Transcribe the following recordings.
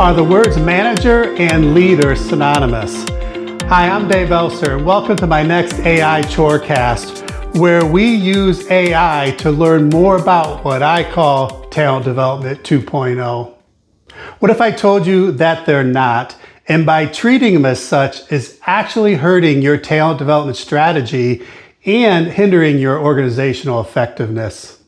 Are the words manager and leader synonymous? Hi, I'm Dave Elser, and welcome to my next AI Chore Cast, where we use AI to learn more about what I call talent development 2.0. What if I told you that they're not, and by treating them as such is actually hurting your talent development strategy and hindering your organizational effectiveness?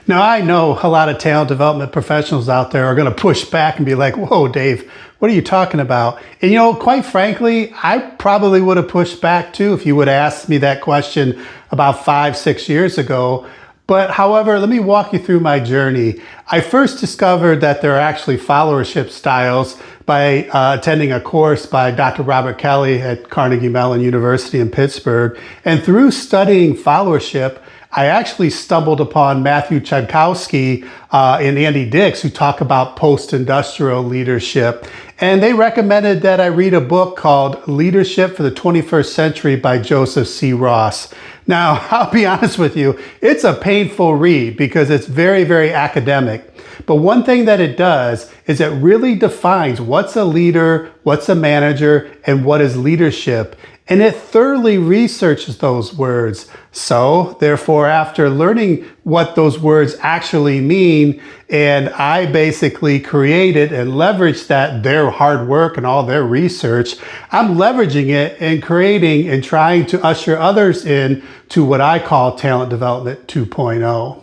Now, I know a lot of talent development professionals out there are going to push back and be like, whoa, Dave, what are you talking about? And quite frankly, I probably would have pushed back too if you would have asked me that question about 5-6 years ago. But however, let me walk you through my journey. I first discovered that there are actually followership styles by attending a course by Dr. Robert Kelley at Carnegie Mellon University in Pittsburgh. And through studying followership, I actually stumbled upon Matthew Chodkowski and Andy Dix, who talk about post-industrial leadership. And they recommended that I read a book called Leadership for the 21st Century by Joseph C. Rost. Now, I'll be honest with you, it's a painful read because it's very, very academic. But one thing that it does is it really defines what's a leader, what's a manager, and what is leadership. And it thoroughly researches those words. So, therefore, after learning what those words actually mean, and I basically created and leveraged their hard work and all their research, I'm leveraging it and creating and trying to usher others in to what I call talent development 2.0.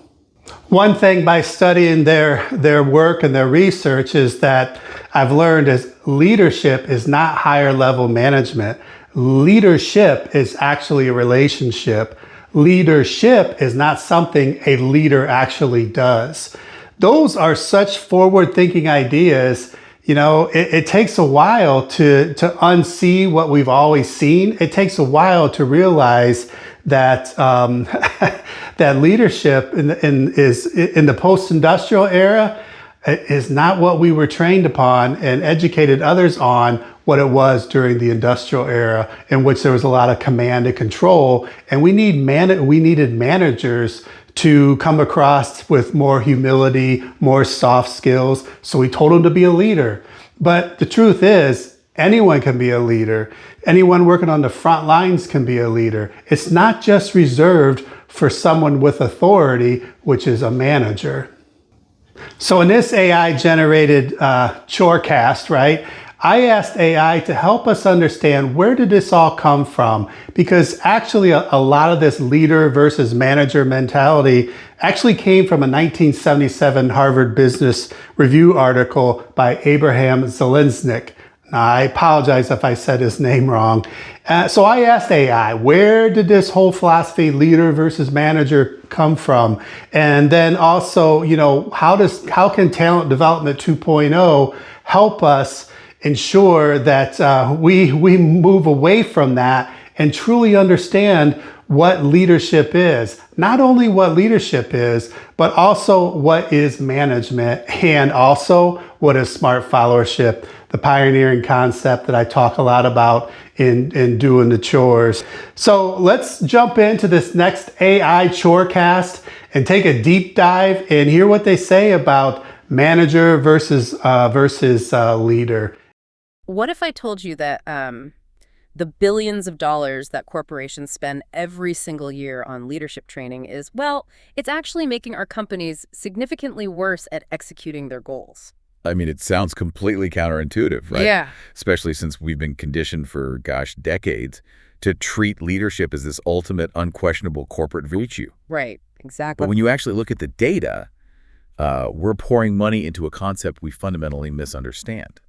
One thing by studying their work and their research is that I've learned is leadership is not higher level management. Leadership is actually a relationship. Leadership is not something a leader actually does. Those are such forward-thinking ideas. It takes a while to unsee what we've always seen. It takes a while to realize that that leadership is in the post-industrial era is not what we were trained upon and educated others on what it was during the industrial era, in which there was a lot of command and control. And we needed managers to come across with more humility, more soft skills. So we told them to be a leader. But the truth is, anyone can be a leader. Anyone working on the front lines can be a leader. It's not just reserved for someone with authority, which is a manager. So in this AI-generated Chorecast, right, I asked AI to help us understand where did this all come from? Because actually a lot of this leader versus manager mentality actually came from a 1977 Harvard Business Review article by Abraham Zelensnik. Now, I apologize if I said his name wrong. So I asked AI, where did this whole philosophy, leader versus manager, come from? And then also, how can talent development 2.0 help us ensure that we move away from that and truly understand what leadership is. Not only what leadership is, but also what is management, and also what is smart followership, the pioneering concept that I talk a lot about in doing the chores. So let's jump into this next AI Chorecast and take a deep dive and hear what they say about manager versus leader. What if I told you that the billions of dollars that corporations spend every single year on leadership training it's actually making our companies significantly worse at executing their goals? I mean, it sounds completely counterintuitive, right? Yeah. Especially since we've been conditioned for, decades to treat leadership as this ultimate, unquestionable corporate virtue. Right, exactly. But when you actually look at the data, we're pouring money into a concept we fundamentally misunderstand.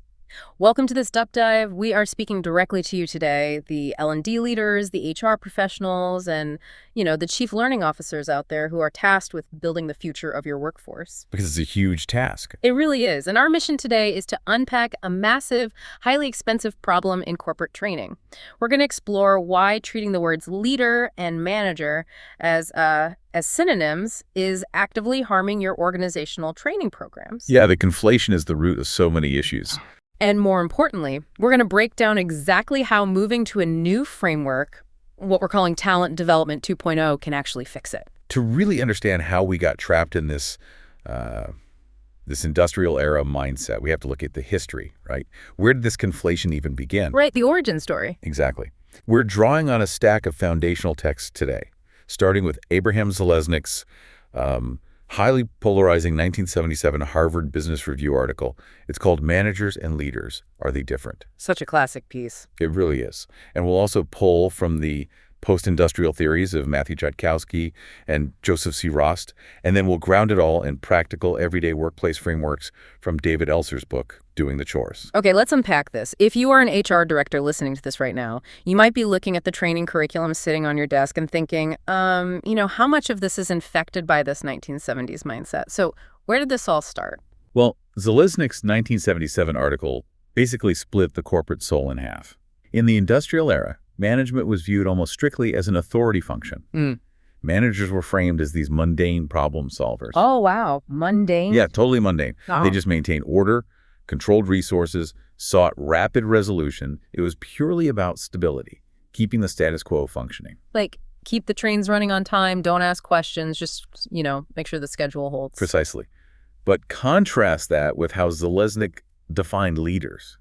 Welcome to this Deep Dive. We are speaking directly to you today, the L&D leaders, the HR professionals, and, the chief learning officers out there who are tasked with building the future of your workforce. Because it's a huge task. It really is. And our mission today is to unpack a massive, highly expensive problem in corporate training. We're going to explore why treating the words leader and manager as synonyms is actively harming your organizational training programs. Yeah, the conflation is the root of so many issues. And more importantly, we're going to break down exactly how moving to a new framework, what we're calling talent development 2.0, can actually fix it. To really understand how we got trapped in this this industrial era mindset. We have to look at the history, right? Where did this conflation even begin? Right, the origin story. Exactly. We're drawing on a stack of foundational texts today, starting with Abraham Zeleznik's highly polarizing 1977 Harvard Business Review article. It's called Managers and Leaders, Are They Different? Such a classic piece. It really is. And we'll also pull from the post-industrial theories of Matthew Chodkowski and Joseph C. Rost, and then we'll ground it all in practical, everyday workplace frameworks from David Elser's book, Doing the Chores. Okay, let's unpack this. If you are an HR director listening to this right now, you might be looking at the training curriculum sitting on your desk and thinking, how much of this is infected by this 1970s mindset? So where did this all start? Well, Zeleznik's 1977 article basically split the corporate soul in half. In the industrial era, management was viewed almost strictly as an authority function. Managers were framed as these mundane problem solvers. Oh, wow. Mundane? Yeah, totally mundane. Oh. They just maintained order, controlled resources, sought rapid resolution. It was purely about stability, keeping the status quo functioning. Like, keep the trains running on time, don't ask questions, just, make sure the schedule holds. Precisely. But contrast that with how Zeleznik defined leaders.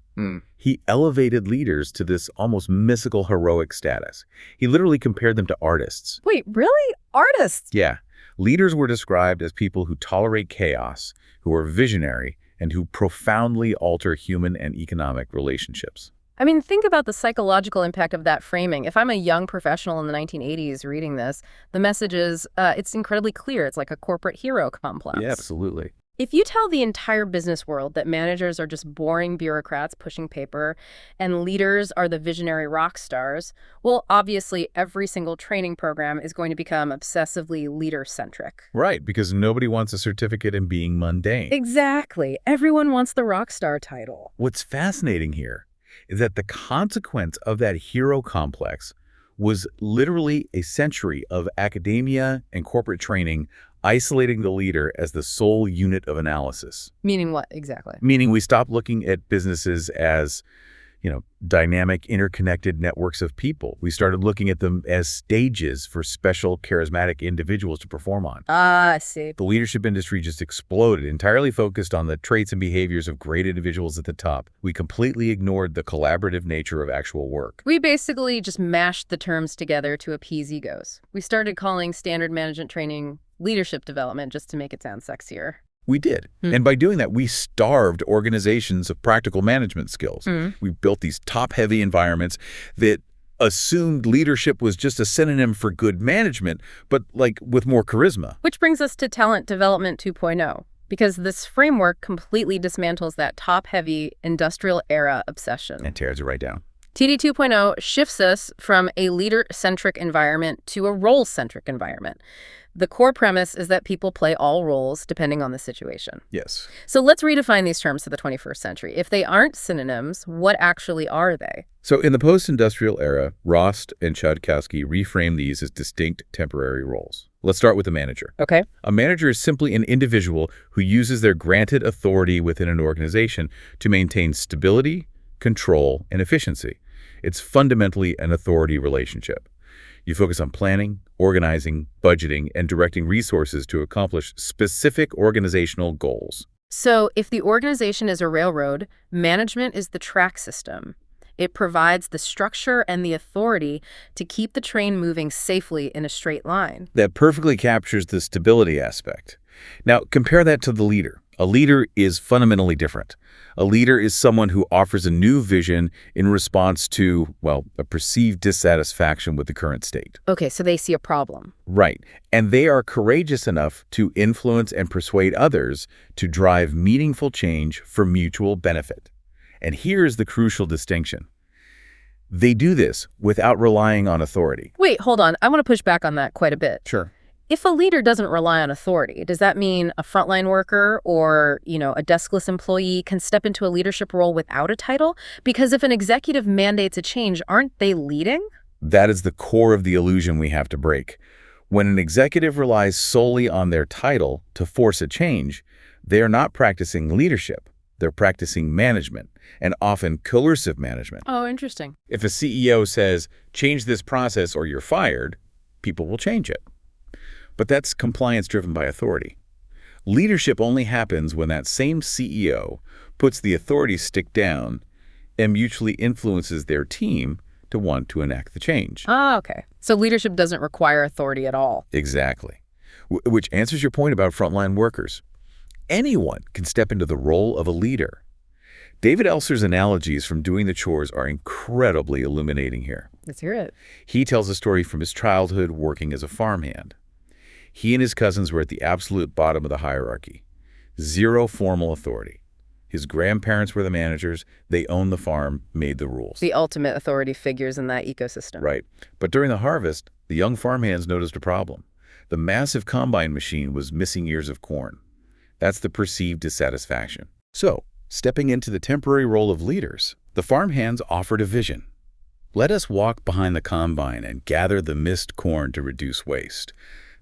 He elevated leaders to this almost mystical, heroic status. He literally compared them to artists. Wait, really? Artists? Yeah. Leaders were described as people who tolerate chaos, who are visionary, and who profoundly alter human and economic relationships. I mean, think about the psychological impact of that framing. If I'm a young professional in the 1980s reading this, the message is, it's incredibly clear. It's like a corporate hero complex. Yeah, absolutely. If you tell the entire business world that managers are just boring bureaucrats pushing paper and leaders are the visionary rock stars, well, obviously every single training program is going to become obsessively leader-centric. Right, because nobody wants a certificate in being mundane. Exactly. Everyone wants the rock star title. What's fascinating here is that the consequence of that hero complex was literally a century of academia and corporate training isolating the leader as the sole unit of analysis. Meaning what exactly? Meaning we stopped looking at businesses as, dynamic, interconnected networks of people. We started looking at them as stages for special, charismatic individuals to perform on. I see. The leadership industry just exploded, entirely focused on the traits and behaviors of great individuals at the top. We completely ignored the collaborative nature of actual work. We basically just mashed the terms together to appease egos. We started calling standard management training leadership development just to make it sound sexier. We did. And by doing that, we starved organizations of practical management skills. We built these top-heavy environments that assumed leadership was just a synonym for good management, but with more charisma. Which brings us to Talent Development 2.0, because this framework completely dismantles that top-heavy industrial era obsession. And tears it right down. TD 2.0 shifts us from a leader-centric environment to a role-centric environment. The core premise is that people play all roles depending on the situation. Yes. So let's redefine these terms for the 21st century. If they aren't synonyms, what actually are they? So in the post-industrial era, Rost and Chodkowski reframed these as distinct temporary roles. Let's start with the manager. Okay. A manager is simply an individual who uses their granted authority within an organization to maintain stability, control, and efficiency. It's fundamentally an authority relationship. You focus on planning, organizing, budgeting, and directing resources to accomplish specific organizational goals. So if the organization is a railroad, management is the track system. It provides the structure and the authority to keep the train moving safely in a straight line. That perfectly captures the stability aspect. Now, compare that to the leader. A leader is fundamentally different. A leader is someone who offers a new vision in response to, a perceived dissatisfaction with the current state. Okay, so they see a problem. Right. And they are courageous enough to influence and persuade others to drive meaningful change for mutual benefit. And here's the crucial distinction. They do this without relying on authority. Wait, hold on. I want to push back on that quite a bit. Sure. If a leader doesn't rely on authority, does that mean a frontline worker or, a deskless employee can step into a leadership role without a title? Because if an executive mandates a change, aren't they leading? That is the core of the illusion we have to break. When an executive relies solely on their title to force a change, they are not practicing leadership. They're practicing management, and often coercive management. Oh, interesting. If a CEO says, change this process or you're fired, people will change it. But that's compliance driven by authority. Leadership only happens when that same CEO puts the authority stick down and mutually influences their team to want to enact the change. Ah, okay. So leadership doesn't require authority at all. Exactly. Which answers your point about frontline workers. Anyone can step into the role of a leader. David Elser's analogies from doing the chores are incredibly illuminating here. Let's hear it. He tells a story from his childhood working as a farmhand. He and his cousins were at the absolute bottom of the hierarchy. Zero formal authority. His grandparents were the managers. They owned the farm, made the rules. The ultimate authority figures in that ecosystem. Right. But during the harvest, the young farmhands noticed a problem. The massive combine machine was missing ears of corn. That's the perceived dissatisfaction. So, stepping into the temporary role of leaders, the farmhands offered a vision. Let us walk behind the combine and gather the missed corn to reduce waste.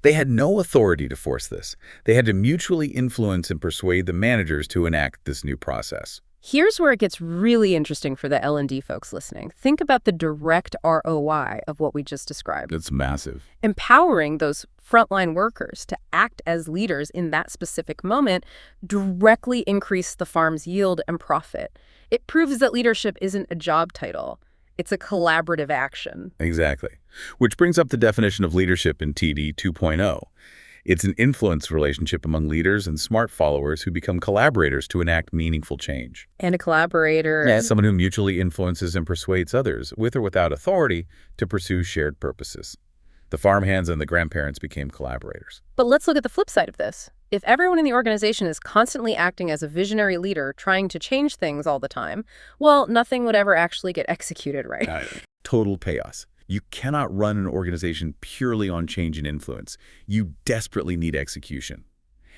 They had no authority to force this. They had to mutually influence and persuade the managers to enact this new process. Here's where it gets really interesting for the L&D folks listening. Think about the direct ROI of what we just described. It's massive. Empowering those frontline workers to act as leaders in that specific moment directly increased the farm's yield and profit. It proves that leadership isn't a job title. It's a collaborative action. Exactly. Which brings up the definition of leadership in TD 2.0. It's an influence relationship among leaders and smart followers who become collaborators to enact meaningful change. And a collaborator. Yeah, someone who mutually influences and persuades others, with or without authority, to pursue shared purposes. The farmhands and the grandparents became collaborators. But let's look at the flip side of this. If everyone in the organization is constantly acting as a visionary leader, trying to change things all the time, well, nothing would ever actually get executed right. Total chaos. You cannot run an organization purely on change and influence. You desperately need execution.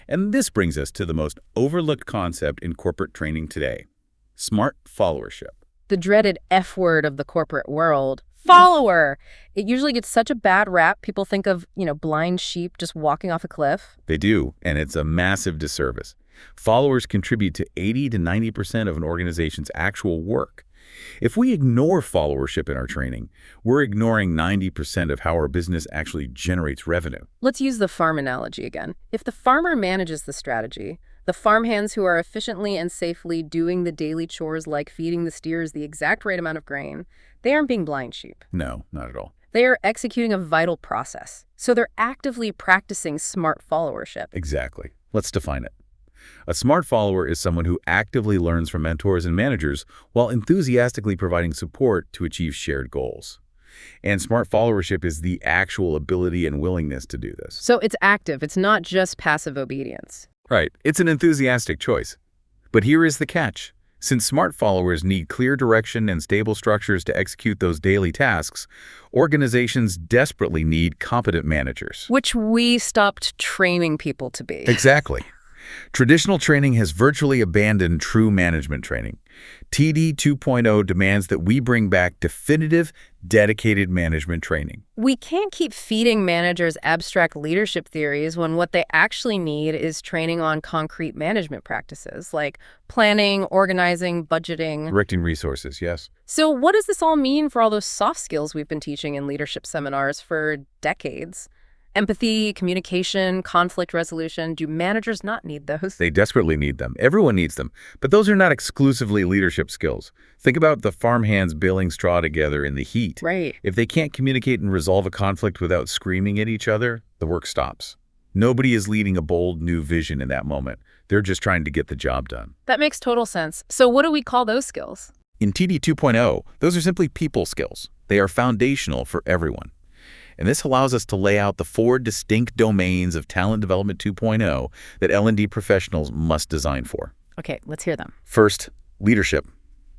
And this brings us to the most overlooked concept in corporate training today: smart followership. The dreaded F word of the corporate world. Follower. It usually gets such a bad rap. People think of, blind sheep just walking off a cliff. They do, and it's a massive disservice. Followers contribute to 80 to 90% of an organization's actual work. If we ignore followership in our training, we're ignoring 90% of how our business actually generates revenue. Let's use the farm analogy again. If the farmer manages the strategy, the farmhands who are efficiently and safely doing the daily chores like feeding the steers the exact right amount of grain, they aren't being blind sheep. No, not at all. They are executing a vital process. So they're actively practicing smart followership. Exactly. Let's define it. A smart follower is someone who actively learns from mentors and managers while enthusiastically providing support to achieve shared goals. And smart followership is the actual ability and willingness to do this. So it's active. It's not just passive obedience. Right. It's an enthusiastic choice. But here is the catch. Since smart followers need clear direction and stable structures to execute those daily tasks, organizations desperately need competent managers. Which we stopped training people to be. Exactly. Traditional training has virtually abandoned true management training. TD 2.0 demands that we bring back definitive, dedicated management training. We can't keep feeding managers abstract leadership theories when what they actually need is training on concrete management practices like planning, organizing, budgeting. Directing resources, yes. So what does this all mean for all those soft skills we've been teaching in leadership seminars for decades? Empathy, communication, conflict resolution. Do managers not need those? They desperately need them. Everyone needs them. But those are not exclusively leadership skills. Think about the farmhands baling straw together in the heat. Right. If they can't communicate and resolve a conflict without screaming at each other, the work stops. Nobody is leading a bold new vision in that moment. They're just trying to get the job done. That makes total sense. So what do we call those skills? In TD 2.0, those are simply people skills. They are foundational for everyone. And this allows us to lay out the 4 distinct domains of talent development 2.0 that L&D professionals must design for. Okay, let's hear them. First, leadership.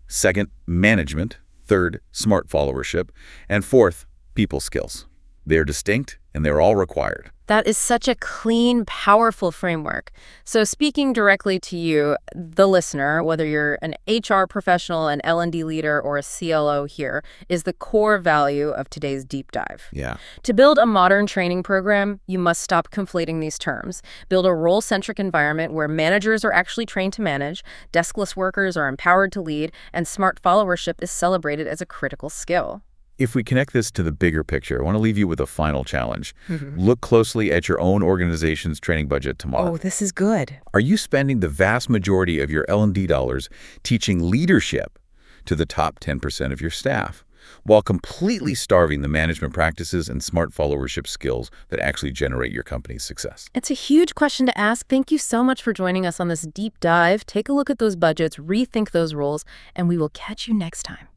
Second, management. Third, smart followership. And fourth, people skills. They're distinct and they're all required. That is such a clean, powerful framework. So speaking directly to you, the listener, whether you're an HR professional, an L&D leader, or a CLO here, is the core value of today's deep dive. Yeah. To build a modern training program, you must stop conflating these terms. Build a role-centric environment where managers are actually trained to manage, deskless workers are empowered to lead, and smart followership is celebrated as a critical skill. If we connect this to the bigger picture, I want to leave you with a final challenge. Look closely at your own organization's training budget tomorrow. Oh, this is good. Are you spending the vast majority of your L&D dollars teaching leadership to the top 10% of your staff, while completely starving the management practices and smart followership skills that actually generate your company's success? It's a huge question to ask. Thank you so much for joining us on this deep dive. Take a look at those budgets, rethink those roles, and we will catch you next time.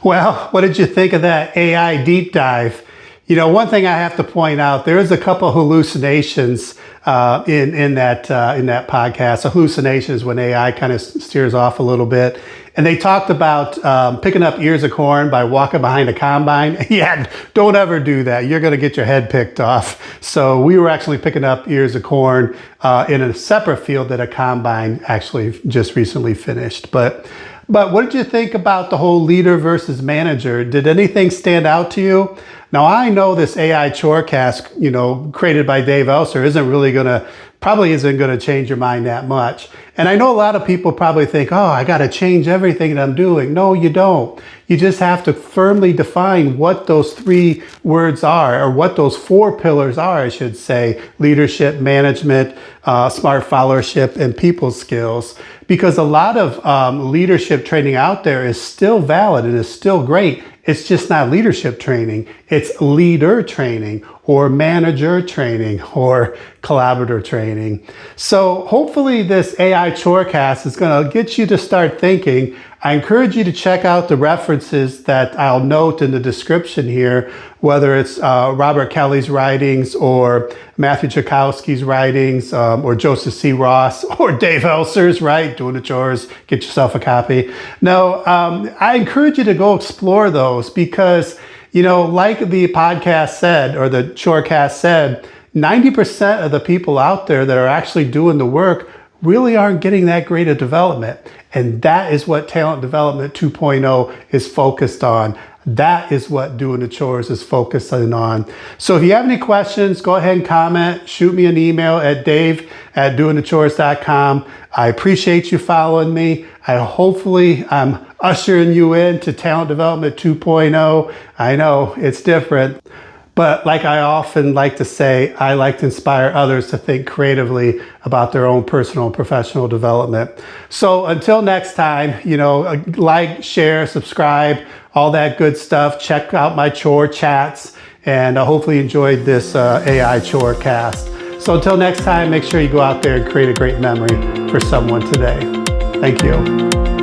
Well, what did you think of that AI deep dive? You know, one thing I have to point out, there is a couple hallucinations in that podcast. A hallucination is when AI kind of steers off a little bit. And they talked about picking up ears of corn by walking behind a combine. Yeah, don't ever do that. You're going to get your head picked off. So we were actually picking up ears of corn in a separate field that a combine actually just recently finished. But what did you think about the whole leader versus manager? Did anything stand out to you? Now, I know this AI Chore Cast, created by Dave Elser, probably isn't going to change your mind that much. And I know a lot of people probably think, oh, I got to change everything that I'm doing. No, you don't. You just have to firmly define what those 3 words are, or what those 4 pillars are, I should say: leadership, management, smart followership, and people skills. Because a lot of leadership training out there is still valid and is still great. It's just not leadership training. It's leader training, or manager training, or collaborator training. So hopefully this AI Chore Cast is going to get you to start thinking. I encourage you to check out the references that I'll note in the description here, whether it's Robert Kelley's writings, or Matthew Chodkowski's writings, or Joseph C. Rost, or Dave Elser's, right? Doing the chores, get yourself a copy. No, I encourage you to go explore those because, like the podcast said, or the Chorecast said, 90% of the people out there that are actually doing the work really aren't getting that great a development. And that is what Talent Development 2.0 is focused on. That is what Doing the Chores is focusing on. So if you have any questions, go ahead and comment. Shoot me an email at dave@doingthechores.com. I appreciate you following me. I'm ushering you into Talent Development 2.0. I know it's different. But like I often like to say, I like to inspire others to think creatively about their own personal and professional development. So until next time, like, share, subscribe, all that good stuff. Check out my chore chats, and I hopefully enjoyed this AI Chore Cast. So until next time, make sure you go out there and create a great memory for someone today. Thank you.